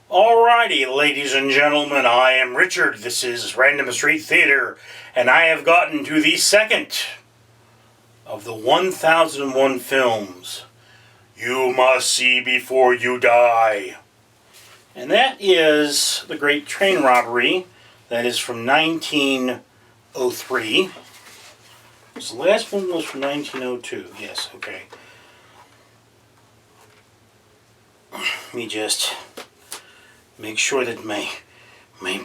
Alrighty, ladies and gentlemen, I am Richard. This is Random Street Theater, and I have gotten to the second of the 1001 films you must see before you die. And that is The Great Train Robbery. That is from 1903. So the last one was from 1902. Yes, okay. Let me just make sure that my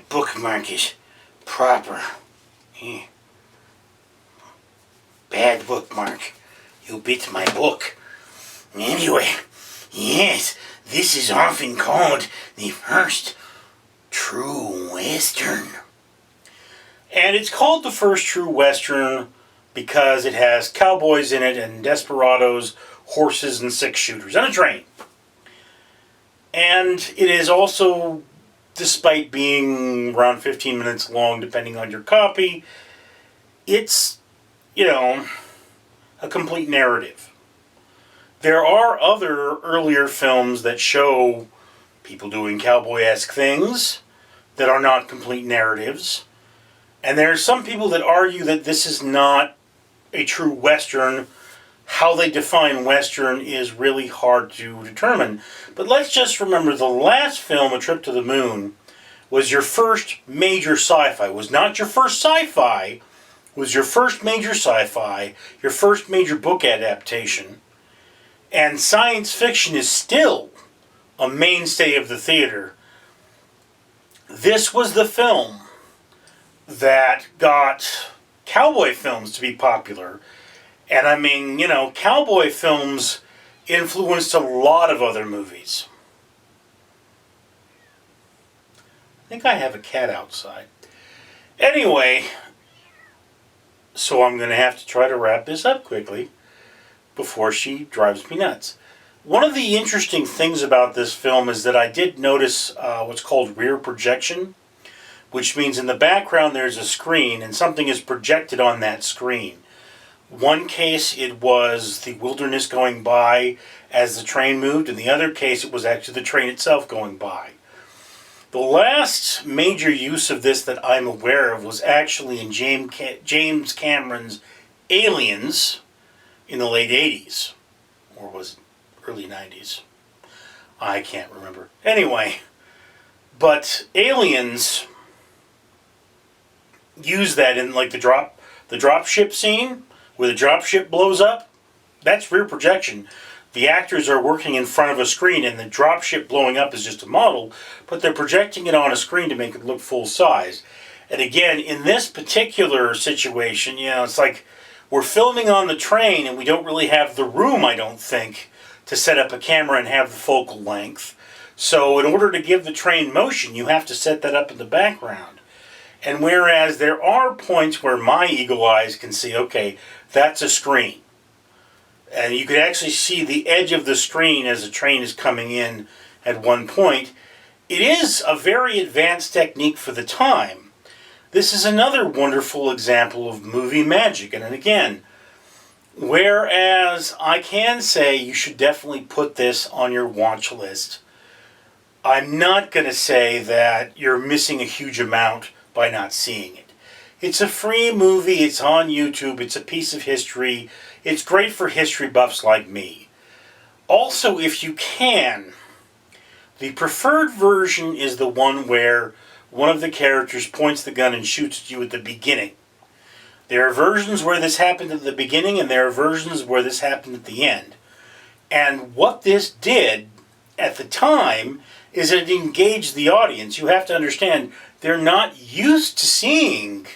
bookmark is proper. Bad bookmark. You bit my book. Anyway, yes, this is often called the first true Western. And it's called the first true Western because it has cowboys in it and desperados, horses, and six-shooters, and a train. And it is also, despite being around 15 minutes long, depending on your copy, it's, a complete narrative. There are other earlier films that show people doing cowboy-esque things that are not complete narratives. And there are some people that argue that this is not a true Western. How they define Western is really hard to determine. But let's just remember the last film, A Trip to the Moon, was your first major sci-fi. It was not your first sci-fi. It was your first major sci-fi, your first major book adaptation. And science fiction is still a mainstay of the theater. This was the film that got cowboy films to be popular. And I mean, cowboy films influenced a lot of other movies. I think I have a cat outside. Anyway, so I'm going to have to try to wrap this up quickly before she drives me nuts. One of the interesting things about this film is that I did notice what's called rear projection, which means in the background there's a screen and something is projected on that screen. One case it was the wilderness going by as the train moved. In the other case it was actually the train itself going by. The last major use of this that I'm aware of was actually in James Cameron's Aliens in the late 80s. Or was it early 90s? I can't remember. Anyway, but Aliens used that in like the drop ship scene, where the dropship blows up. That's rear projection. The actors are working in front of a screen and the dropship blowing up is just a model, but they're projecting it on a screen to make it look full size. And again, in this particular situation, it's like we're filming on the train and we don't really have the room, I don't think, to set up a camera and have the focal length. So in order to give the train motion, you have to set that up in the background. And whereas there are points where my eagle eyes can see, okay, that's a screen. And you could actually see the edge of the screen as the train is coming in at one point. It is a very advanced technique for the time. This is another wonderful example of movie magic. And again, whereas I can say you should definitely put this on your watch list, I'm not going to say that you're missing a huge amount by not seeing it. It's a free movie, it's on YouTube, it's a piece of history, it's great for history buffs like me. Also, if you can, the preferred version is the one where one of the characters points the gun and shoots at you at the beginning. There are versions where this happened at the beginning and there are versions where this happened at the end. And what this did at the time is it engaged the audience. You have to understand, they're not used to seeing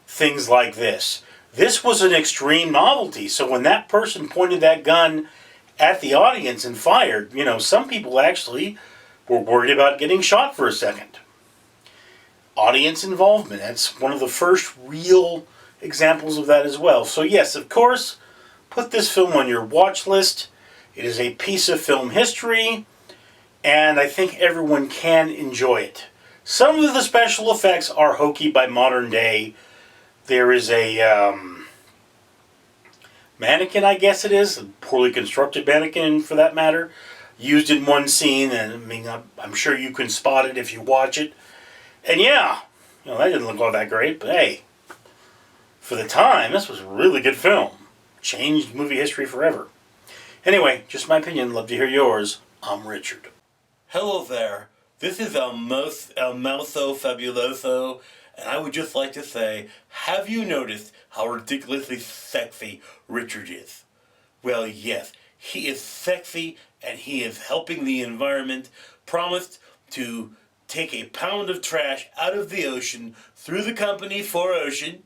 things like this. This was an extreme novelty. So when that person pointed that gun at the audience and fired, some people actually were worried about getting shot for a second. Audience involvement. That's one of the first real examples of that as well. So yes, of course, put this film on your watch list. It is a piece of film history, and I think everyone can enjoy it. Some of the special effects are hokey by modern day. There is a mannequin, I guess it is, a poorly constructed mannequin for that matter, used in one scene, and I mean, I'm sure you can spot it if you watch it. And yeah, that didn't look all that great, but hey, for the time, this was a really good film. Changed movie history forever. Anyway, just my opinion. Love to hear yours. I'm Richard. Hello there. This is El Mouso Fabuloso, and I would just like to say, have you noticed how ridiculously sexy Richard is? Well, yes, he is sexy, and he is helping the environment. Promised to take a pound of trash out of the ocean through the company 4Ocean.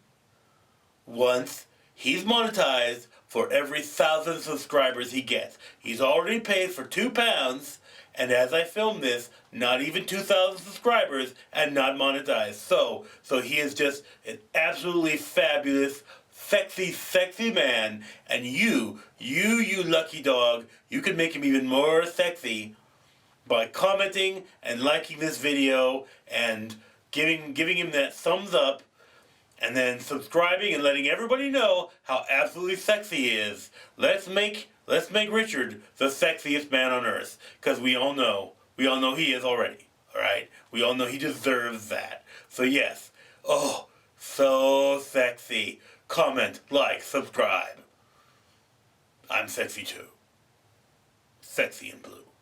Once he's monetized for every 1,000 subscribers he gets. He's already paid for £2, and as I film this, not even 2,000 subscribers and not monetized. So he is just an absolutely fabulous, sexy man. And you lucky dog, you can make him even more sexy by commenting and liking this video and giving him that thumbs up, and then subscribing and letting everybody know how absolutely sexy he is. Let's make Richard the sexiest man on earth, because we all know he is already. All right, we all know he deserves that. So yes, oh, so sexy. Comment, like, subscribe. I'm sexy too. Sexy in blue.